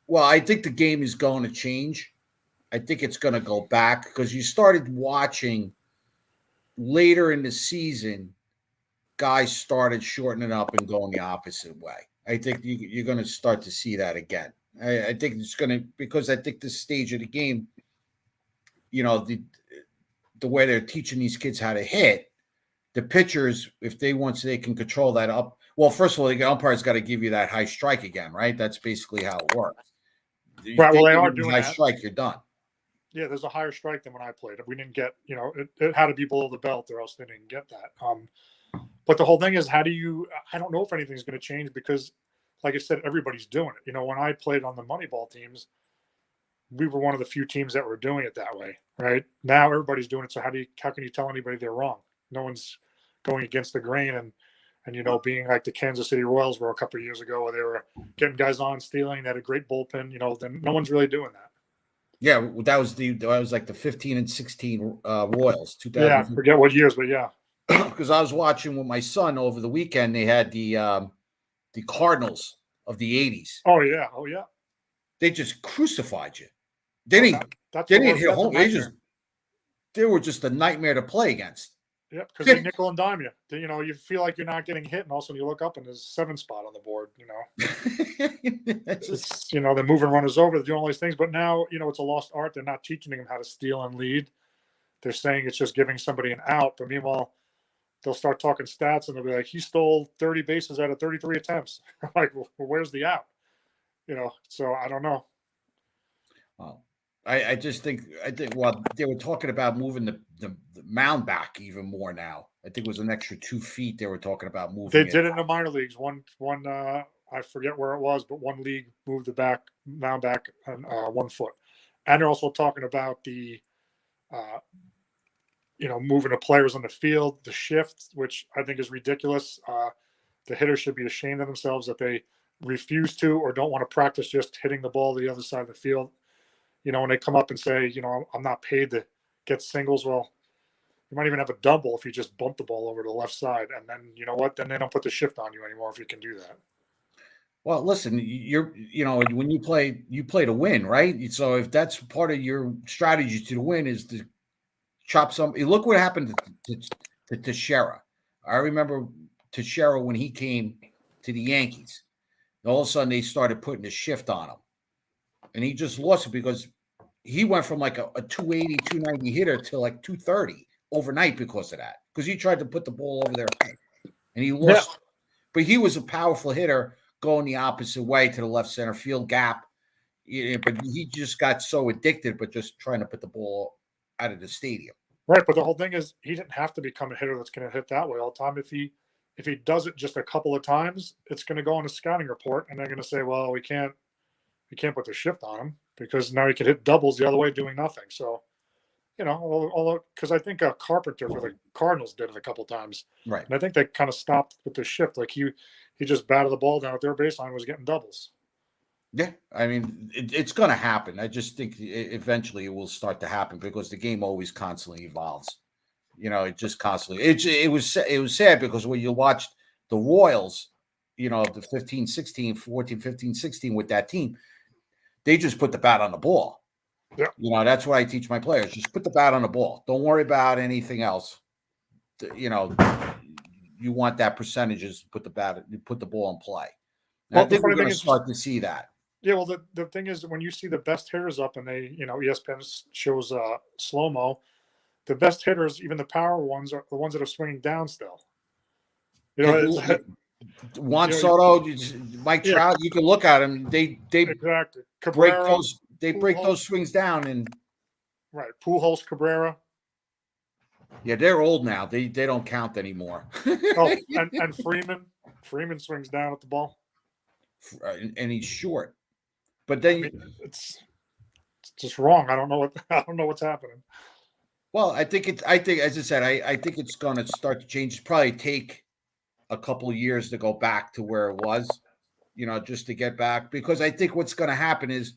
[SPEAKER 1] Well, I think the game is going to change. I think it's going to go back, because you started watching later in the season, guys started shortening up and going the opposite way. I think you're going to start to see that again. I think it's going to, because I think this stage of the game, the way they're teaching these kids how to hit, the pitchers, if they can control that up. Well, first of all, the umpire's got to give you that high strike again, right? That's basically how it works.
[SPEAKER 2] Right. Well, they are doing
[SPEAKER 1] high
[SPEAKER 2] that.
[SPEAKER 1] Strike, you're done.
[SPEAKER 2] Yeah, there's a higher strike than when I played. We didn't get, it had to be below the belt, or else they didn't get that. But the whole thing is, I don't know if anything's going to change, because, like I said, everybody's doing it. When I played on the Moneyball teams, we were one of the few teams that were doing it that way, right? Now everybody's doing it. So how can you tell anybody they're wrong? No one's going against the grain, and being like the Kansas City Royals were a couple of years ago, where they were getting guys on, stealing. They had a great bullpen. Then no one's really doing that.
[SPEAKER 1] Yeah, that was like the 15 and 16 Royals. 2000.
[SPEAKER 2] Yeah, I forget what years, but yeah.
[SPEAKER 1] Because I was watching with my son over the weekend. They had the Cardinals of the 80s.
[SPEAKER 2] Oh yeah.
[SPEAKER 1] They just crucified you. They didn't hit home. They were just a nightmare to play against.
[SPEAKER 2] Yeah, because they nickel and dime you. You feel like you're not getting hit, and also you look up and there's a 7 spot on the board. It's they're moving runners over, they're doing all these things. But now it's a lost art. They're not teaching them how to steal and lead. They're saying it's just giving somebody an out. But meanwhile, they'll start talking stats and they'll be like, he stole 30 bases out of 33 attempts. Like, well, where's the out? So I don't know.
[SPEAKER 1] Well, I think well, they were talking about moving the mound back even more now. I think it was an extra 2 feet they were talking about moving.
[SPEAKER 2] They did it in the minor leagues. One I forget where it was, but one league moved the mound back 1 foot. And they're also talking about the moving the players on the field, the shift, which I think is ridiculous. The hitters should be ashamed of themselves that they refuse to or don't want to practice just hitting the ball to the other side of the field. When they come up and say, I'm not paid to get singles. Well, you might even have a double if you just bump the ball over to the left side, and then you know what? Then they don't put the shift on you anymore if you can do that.
[SPEAKER 1] Well, listen, when you play to win, right? So if that's part of your strategy to win is to chop some. Look what happened to Teixeira. I remember Teixeira when he came to the Yankees. All of a sudden, they started putting a shift on him, and he just lost it because he went from like a 280, 290 hitter to like 230 overnight because of that. Because he tried to put the ball over their head, and he lost. Yeah. But he was a powerful hitter going the opposite way to the left center field gap. But he just got so addicted, but just trying to put the ball out of the stadium.
[SPEAKER 2] Right, but the whole thing is he didn't have to become a hitter that's going to hit that way all the time. If he does it just a couple of times, it's going to go on a scouting report, and they're going to say, "Well, we can't put the shift on him because now he can hit doubles the other way doing nothing." So, although because I think Carpenter for the Cardinals did it a couple of times,
[SPEAKER 1] right?
[SPEAKER 2] And I think they kind of stopped with the shift. Like he just batted the ball down at their baseline, was getting doubles.
[SPEAKER 1] Yeah, I mean, it's going to happen. I just think eventually it will start to happen because the game always constantly evolves. It just constantly. It was sad because when you watched the Royals, the 15, 16, 14, 15, 16 with that team, they just put the bat on the ball.
[SPEAKER 2] Yeah.
[SPEAKER 1] That's what I teach my players. Just put the bat on the ball. Don't worry about anything else. You want that percentages, put the ball in play. Well, I think we're going to start to see that.
[SPEAKER 2] Yeah, well, the thing is when you see the best hitters up and they, ESPN shows slow-mo, the best hitters, even the power ones, are the ones that are swinging down still.
[SPEAKER 1] Juan Soto, Mike Trout, you can look at them. They
[SPEAKER 2] exactly
[SPEAKER 1] Cabrera, break those swings down and
[SPEAKER 2] right. Pujols, Cabrera.
[SPEAKER 1] Yeah, they're old now. They don't count anymore.
[SPEAKER 2] and Freeman swings down at the ball,
[SPEAKER 1] and he's short. But then
[SPEAKER 2] it's just wrong. I don't know what's happening.
[SPEAKER 1] Well, I think as I said, I think it's going to start to change. It's probably take a couple of years to go back to where it was, just to get back. Because I think what's going to happen is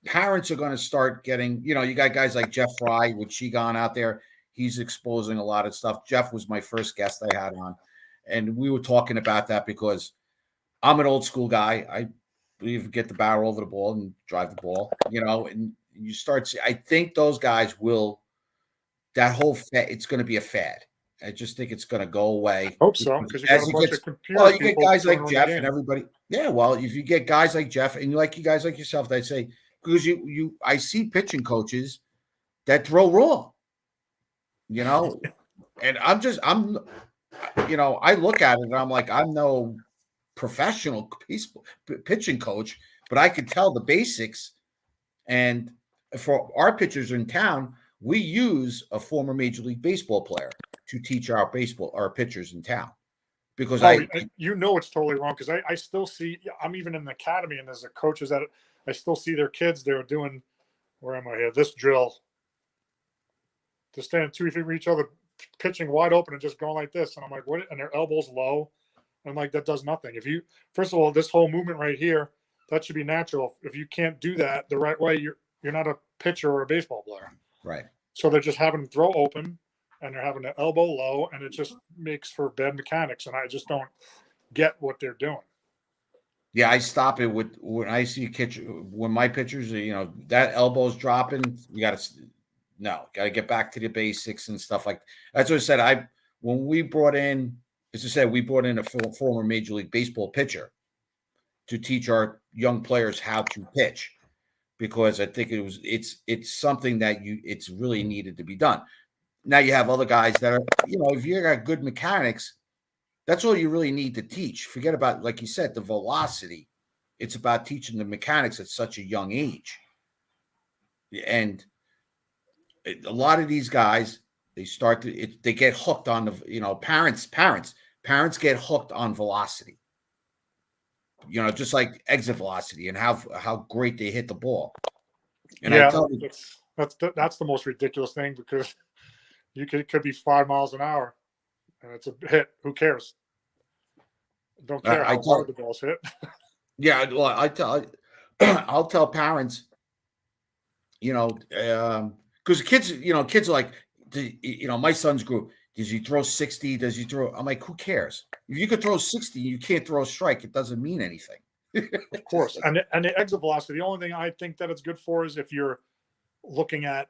[SPEAKER 1] parents are going to start getting, you got guys like Jeff Fry with Shigon out there. He's exposing a lot of stuff. Jeff was my first guest I had on, and we were talking about that because I'm an old school guy. I believe get the barrel over the ball and drive the ball, and you start. I think those guys will. That whole it's going to be a fad. I just think it's going to go away.
[SPEAKER 2] Hope so because you
[SPEAKER 1] get guys like Jeff and everybody. Yeah, well, if you get guys like Jeff and you guys like yourself, I'd say because I see pitching coaches that throw raw. And I look at it and I'm like, I'm no professional pitching coach, but I could tell the basics. And for our pitchers in town, we use a former Major League Baseball player to teach our pitchers in town. Because
[SPEAKER 2] it's totally wrong. Because I still see, I'm even in the academy and there's coaches that I still see their kids, they're doing, where am I here? This drill. To stand 2 feet from each other, pitching wide open and just going like this. And I'm like, what? And their elbows low. I'm like, that does nothing. First of all, this whole movement right here, that should be natural. If you can't do that the right way, you're not a pitcher or a baseball player.
[SPEAKER 1] Right.
[SPEAKER 2] So they're just having to throw open and they're having the elbow low and it just makes for bad mechanics. And I just don't get what they're doing.
[SPEAKER 1] Yeah, I stop it when I see when my pitchers, that elbow's dropping, got to get back to the basics and stuff like that. That's what I said. When we brought in, as I said, we brought in a former Major League Baseball pitcher to teach our young players how to pitch, because I think it's something that it's really needed to be done. Now you have other guys that are, if you got good mechanics, that's all you really need to teach. Forget about, like you said, the velocity. It's about teaching the mechanics at such a young age. And a lot of these guys, they get hooked on the, parents get hooked on velocity. Just like exit velocity and how great they hit the ball. And
[SPEAKER 2] yeah, that's the most ridiculous thing, because it could be 5 miles an hour and it's a hit. Who cares? Don't care how hard the ball's hit.
[SPEAKER 1] Yeah, well, I'll tell parents, because because kids are like, my son's group. Does he throw 60? Does he throw? I'm like, who cares? If you could throw 60, you can't throw a strike. It doesn't mean anything.
[SPEAKER 2] Of course. And the exit velocity, the only thing I think that it's good for is if you're looking at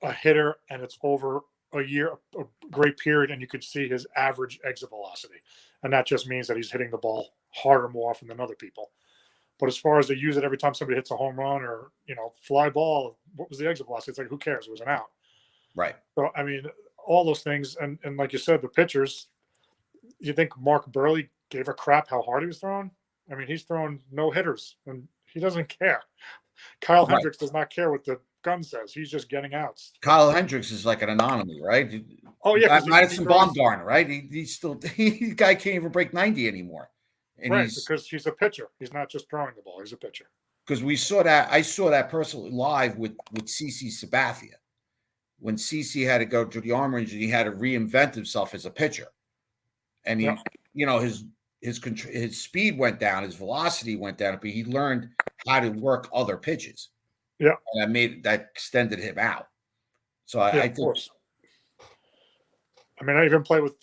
[SPEAKER 2] a hitter and it's over a year, a great period, and you could see his average exit velocity. And that just means that he's hitting the ball harder more often than other people. But as far as they use it every time somebody hits a home run or, fly ball, what was the exit velocity? It's like, who cares? It was an out.
[SPEAKER 1] Right.
[SPEAKER 2] So, I mean, all those things. And like you said, the pitchers, you think Mark Burley gave a crap how hard he was throwing? I mean, he's throwing no hitters and he doesn't care. Kyle Hendricks does not care what the gun says. He's just getting outs.
[SPEAKER 1] Kyle Hendricks is like an anomaly, right?
[SPEAKER 2] Oh, yeah.
[SPEAKER 1] Madison Baumgartner, right? He's still, the guy can't even break 90 anymore. And
[SPEAKER 2] right, because he's a pitcher. He's not just throwing the ball. He's a pitcher.
[SPEAKER 1] Because I saw that personally live with CC Sabathia. When CC had to go to the arm range and he had to reinvent himself as a pitcher. And his speed went down, his velocity went down, but he learned how to work other pitches.
[SPEAKER 2] Yeah.
[SPEAKER 1] And that extended him out. So I think,
[SPEAKER 2] of course. I mean, I even play with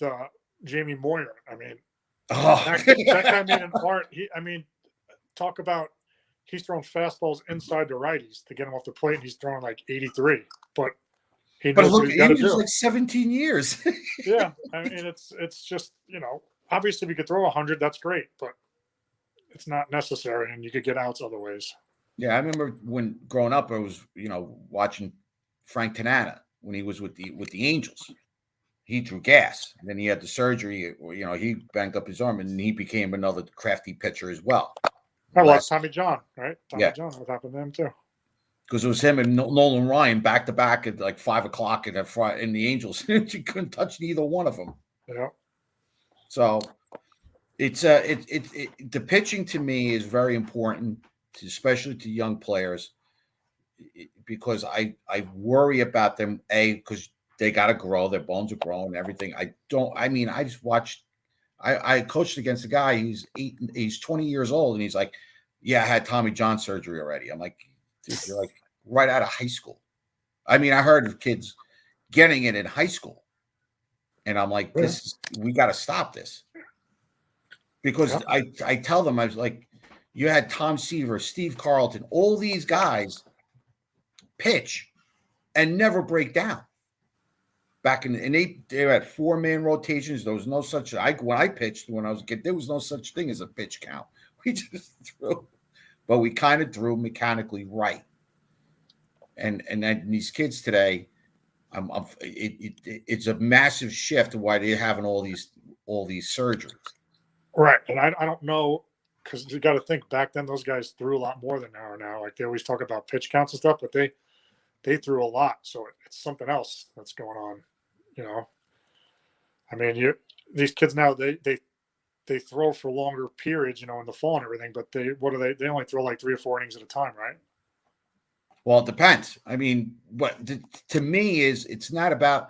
[SPEAKER 2] Jamie Moyer. I mean, that guy made an art. Talk about he's throwing fastballs inside the righties to get him off the plate, and he's throwing like 83. But he knows what he's got to do.
[SPEAKER 1] Like 17 years.
[SPEAKER 2] Yeah, I mean, it's just obviously if you could throw 100, that's great, but it's not necessary, and you could get outs other ways.
[SPEAKER 1] Yeah, I remember when growing up, I was watching Frank Tanana when he was with the Angels. He threw gas. And then he had the surgery. He banged up his arm, and he became another crafty pitcher as well.
[SPEAKER 2] That's Tommy John, right?
[SPEAKER 1] Yeah.
[SPEAKER 2] John, what happened to him too?
[SPEAKER 1] Because it was him and Nolan Ryan back to back at like 5 o'clock in the Angels. You couldn't touch neither one of them.
[SPEAKER 2] Yeah.
[SPEAKER 1] So it's the pitching to me is very important, especially to young players, because I worry about them because they got to grow, their bones are growing, and everything. I just watched. I coached against a guy. He's 20 years old, and he's like, "Yeah, I had Tommy John surgery already." I'm like, "Dude, you're like right out of high school." I mean, I heard of kids getting it in high school, and I'm like, we got to stop this, because I tell them, I was like, you had Tom Seaver, Steve Carlton, all these guys pitch and never break down. Back in they were at 4-man rotations. There was no such. When I pitched when I was a kid, there was no such thing as a pitch count. We just threw, but we kind of threw mechanically right. And then these kids today, it's a massive shift to why they're having all these surgeries.
[SPEAKER 2] Right, and I don't know, because you got to think back then those guys threw a lot more than now. Like they always talk about pitch counts and stuff, but they threw a lot, so it's something else that's going on. I mean, these kids now they throw for longer periods, in the fall and everything. But they only throw like 3 or 4 innings at a time, right?
[SPEAKER 1] Well, it depends. I mean, to me it's not about,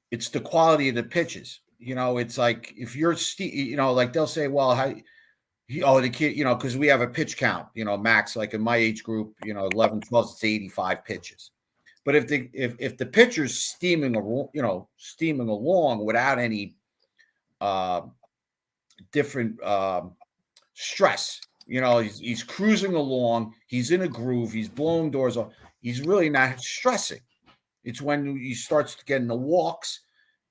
[SPEAKER 1] it's the quality of the pitches. It's like if you're, like they'll say, well, the kid, because we have a pitch count, max, like in my age group, 11, 12, it's 85 pitches. But if the pitcher's steaming along without any different stress, he's cruising along, he's in a groove, he's blowing doors off, he's really not stressing. It's when he starts getting the walks,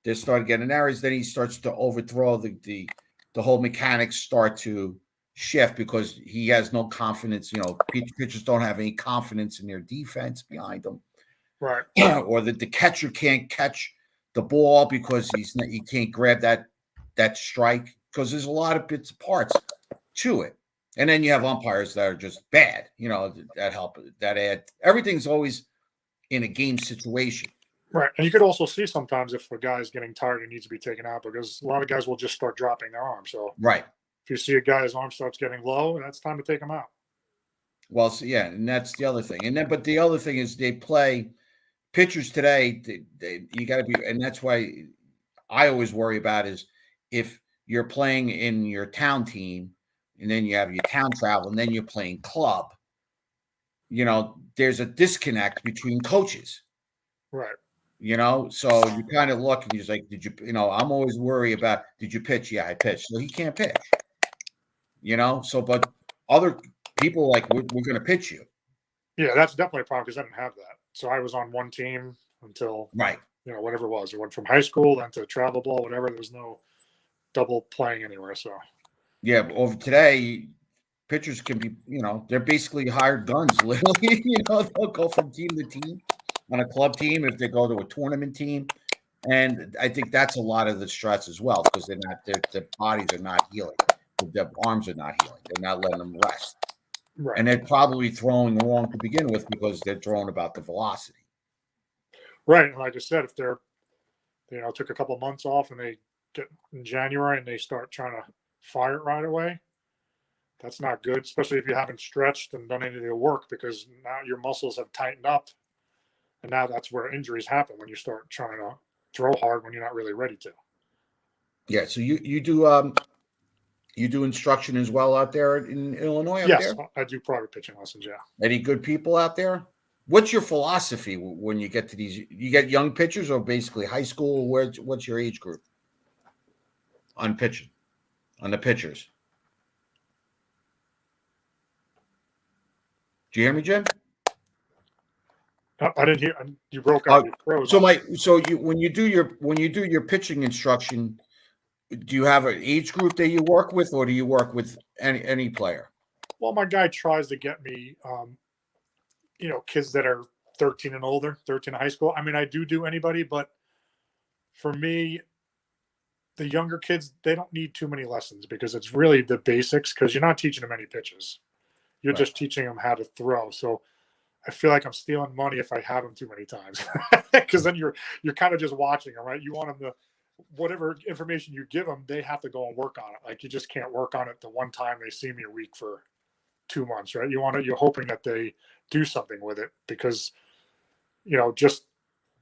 [SPEAKER 1] they start getting errors, then he starts to overthrow the whole mechanics start to shift because he has no confidence. Pitchers don't have any confidence in their defense behind them.
[SPEAKER 2] Right.
[SPEAKER 1] Or the catcher can't catch the ball because he can't grab that strike, because there's a lot of bits and parts to it. And then you have umpires that are just bad, that help, that add. Everything's always in a game situation.
[SPEAKER 2] Right. And you could also see sometimes if a guy's getting tired and needs to be taken out, because a lot of guys will just start dropping their arm. So
[SPEAKER 1] right.
[SPEAKER 2] If you see a guy's arm starts getting low, that's time to take him out.
[SPEAKER 1] Well, so yeah, and that's the other thing. But the other thing is they play pitchers today. You got to be, and that's why I always worry about is if you're playing in your town team, and then you have your town travel, and then you're playing club. There's a disconnect between coaches.
[SPEAKER 2] Right.
[SPEAKER 1] So you kind of look and he's like, did you, I'm always worried about, did you pitch? Yeah, I pitched. So he can't pitch, so, but other people like, we're going to pitch you.
[SPEAKER 2] Yeah, that's definitely a problem because I didn't have that. So I was on one team until,
[SPEAKER 1] Right.
[SPEAKER 2] whatever it was. It went from high school then to travel ball, whatever. There was no double playing anywhere. So,
[SPEAKER 1] Yeah. But over today, pitchers can be, they're basically hired guns, literally. They'll go from team to team on a club team if they go to a tournament team. And I think that's a lot of the stress as well because their bodies are not healing. Their arms are not healing. They're not letting them rest.
[SPEAKER 2] right.
[SPEAKER 1] And they're probably throwing wrong to begin with because they're throwing about the velocity.
[SPEAKER 2] Right. And like I said, if they're, took a couple of months off and they get in January and they start trying to fire it right away, that's not good, especially if you haven't stretched and done any of the work because now your muscles have tightened up. And now that's where injuries happen when you start trying to throw hard when you're not really ready to.
[SPEAKER 1] Yeah. So you do instruction as well out there in Illinois up
[SPEAKER 2] Yes,
[SPEAKER 1] there?
[SPEAKER 2] I do private pitching lessons. Yeah.
[SPEAKER 1] Any good people out there? What's your philosophy when you get to these? You get young pitchers or basically high school? What's your age group on pitching, on the pitchers? Do you hear me, Jim?
[SPEAKER 2] I didn't hear you broke up. You froze.
[SPEAKER 1] When you do your pitching instruction, do you have an age group that you work with, or do you work with any player?
[SPEAKER 2] Well, my guy tries to get me, kids that are 13 and older, 13 in high school. I mean, I do anybody, but for me, the younger kids, they don't need too many lessons because it's really the basics because you're not teaching them any pitches. You're
[SPEAKER 1] Right.
[SPEAKER 2] just teaching them how to throw. So I feel like I'm stealing money if I have them too many times because then you're kind of just watching them, right? You want them to, whatever information you give them, they have to go and work on it. Like you just can't work on it the one time they see me a week for 2 months, right? You're hoping that they do something with it because, just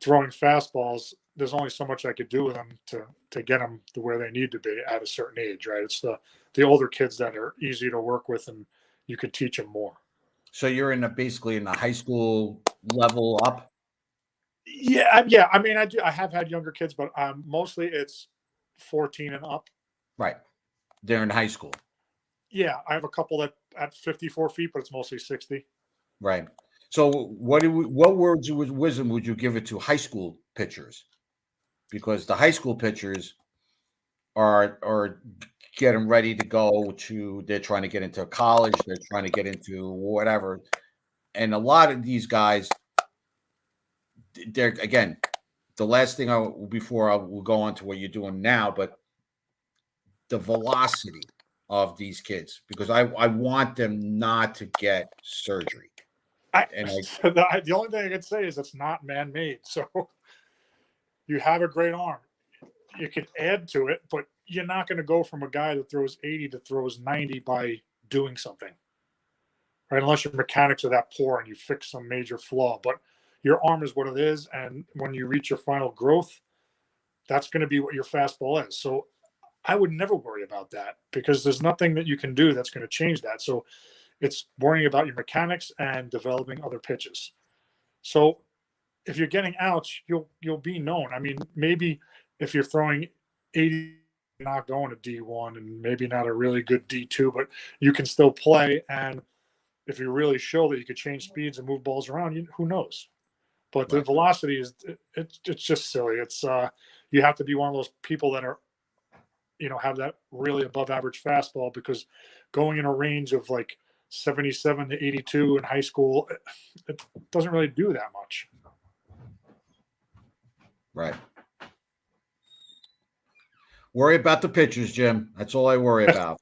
[SPEAKER 2] throwing fastballs, there's only so much I could do with them to get them to where they need to be at a certain age, right? It's the older kids that are easy to work with and you could teach them more.
[SPEAKER 1] So you're basically in the high school level up.
[SPEAKER 2] Yeah. I mean, I have had younger kids, but mostly it's 14 and up.
[SPEAKER 1] Right. They're in high school.
[SPEAKER 2] Yeah, I have a couple that at 54 feet, but it's mostly 60.
[SPEAKER 1] Right. So what words of wisdom would you give it to high school pitchers? Because the high school pitchers are getting ready to go to, they're trying to get into college, they're trying to get into whatever. And a lot of these guys, they're, again, the last thing before I will go on to what you're doing now, but the velocity of these kids, because I want them not to get surgery.
[SPEAKER 2] The only thing I can say is it's not man-made. So you have a great arm. You could add to it, but you're not going to go from a guy that throws 80 to throws 90 by doing something, right? Unless your mechanics are that poor and you fix some major flaw. But your arm is what it is, and when you reach your final growth, that's going to be what your fastball is. So I would never worry about that because there's nothing that you can do that's going to change that. So it's worrying about your mechanics and developing other pitches. So if you're getting outs, you'll be known. I mean, maybe if you're throwing 80, you're not going to D1 and maybe not a really good D2, but you can still play. And if you really show that you could change speeds and move balls around, who knows? But the velocity is it's just silly. It's you have to be one of those people that are have that really above average fastball because going in a range of like 77 to 82 in high school, it doesn't really do that much.
[SPEAKER 1] Right. Worry about the pitchers, Jim. That's all I worry about.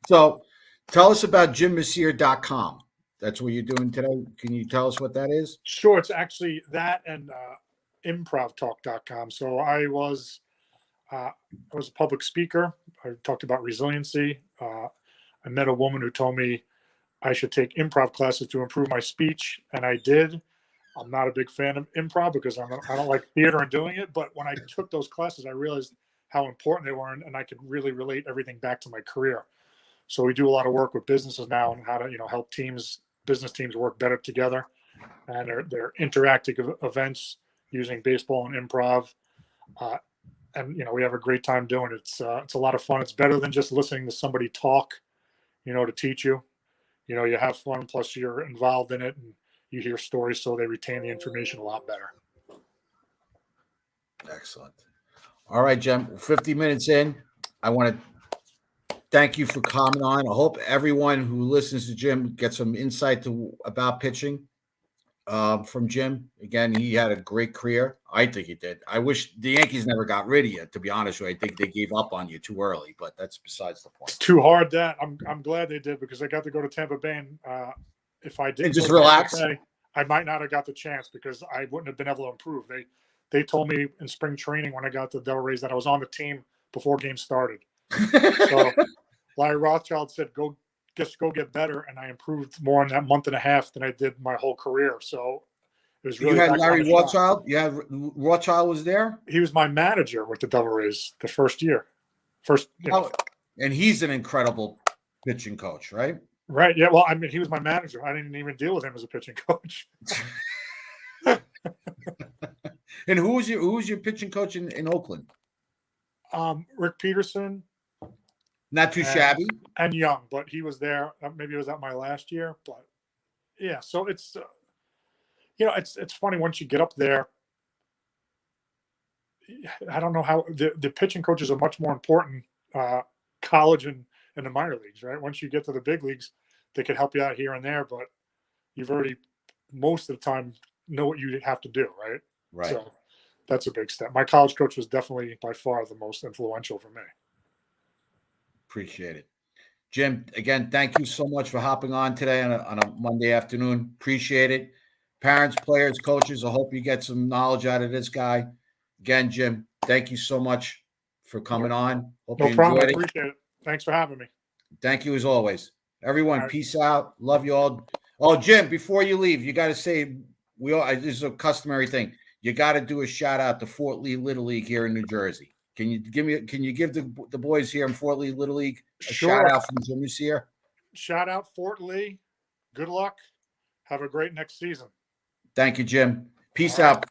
[SPEAKER 1] So tell us about jimmecir.com. That's what you're doing today. Can you tell us what that is?
[SPEAKER 2] Sure. It's actually that and improvtalk.com. So I was a public speaker. I talked about resiliency. I met a woman who told me I should take improv classes to improve my speech, and I did. I'm not a big fan of improv because I don't like theater and doing it. But when I took those classes, I realized how important they were, and I could really relate everything back to my career. So we do a lot of work with businesses now and how to help business teams work better together. and they're interactive events using baseball and improv. And we have a great time doing it. It's a lot of fun. It's better than just listening to somebody talk, to teach you. You have fun, plus you're involved in it and you hear stories, so they retain the information a lot better.
[SPEAKER 1] Excellent. All right, Jim, 50 minutes in. I want to thank you for coming on. I hope everyone who listens to Jim gets some insight about pitching from Jim. Again, he had a great career. I think he did. I wish the Yankees never got rid of you, to be honest with you. I think they gave up on you too early, but that's besides the point.
[SPEAKER 2] It's too hard that. I'm glad they did, because I got to go to Tampa Bay, and if I didn't
[SPEAKER 1] just relax,
[SPEAKER 2] Bay, I might not have got the chance, because I wouldn't have been able to improve. They told me in spring training when I got the Devil Rays that I was on the team before games started. So Larry Rothschild said, go get better, and I improved more in that month and a half than I did my whole career. So it was really.
[SPEAKER 1] You had Larry Rothschild. You had Rothschild was there.
[SPEAKER 2] He was my manager with the Devil Rays the first year.
[SPEAKER 1] And he's an incredible pitching coach, right?
[SPEAKER 2] Right. Yeah. Well, I mean, he was my manager. I didn't even deal with him as a pitching coach.
[SPEAKER 1] And who was your pitching coach in Oakland?
[SPEAKER 2] Rick Peterson.
[SPEAKER 1] Not too shabby.
[SPEAKER 2] And young, but he was there. Maybe it was at my last year, but yeah. So it's, it's funny once you get up there. I don't know how the pitching coaches are much more important, college and the minor leagues, right? Once you get to the big leagues, they could help you out here and there, but you've already most of the time know what you have to do, right?
[SPEAKER 1] Right.
[SPEAKER 2] So that's a big step. My college coach was definitely by far the most influential for me.
[SPEAKER 1] Appreciate it. Jim, again, thank you so much for hopping on today on a Monday afternoon. Appreciate it. Parents, players, coaches, I hope you get some knowledge out of this guy. Again, Jim, thank you so much for coming on. Hope
[SPEAKER 2] no
[SPEAKER 1] you
[SPEAKER 2] problem.
[SPEAKER 1] enjoyed
[SPEAKER 2] I appreciate it. Thanks for having me.
[SPEAKER 1] Thank you as always. Everyone,
[SPEAKER 2] right.
[SPEAKER 1] Peace out. Love you all. Oh, Jim, before you leave, you got to say, this is a customary thing. You got to do a shout out to Fort Lee Little League here in New Jersey. Can you give the boys here in Fort Lee Little League a shout out from Jim Mecir?
[SPEAKER 2] Shout out Fort Lee. Good luck. Have a great next season.
[SPEAKER 1] Thank you, Jim. Peace out.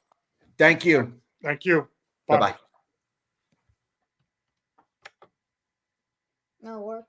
[SPEAKER 1] Thank you.
[SPEAKER 2] Thank you.
[SPEAKER 1] Bye-bye.
[SPEAKER 3] No work.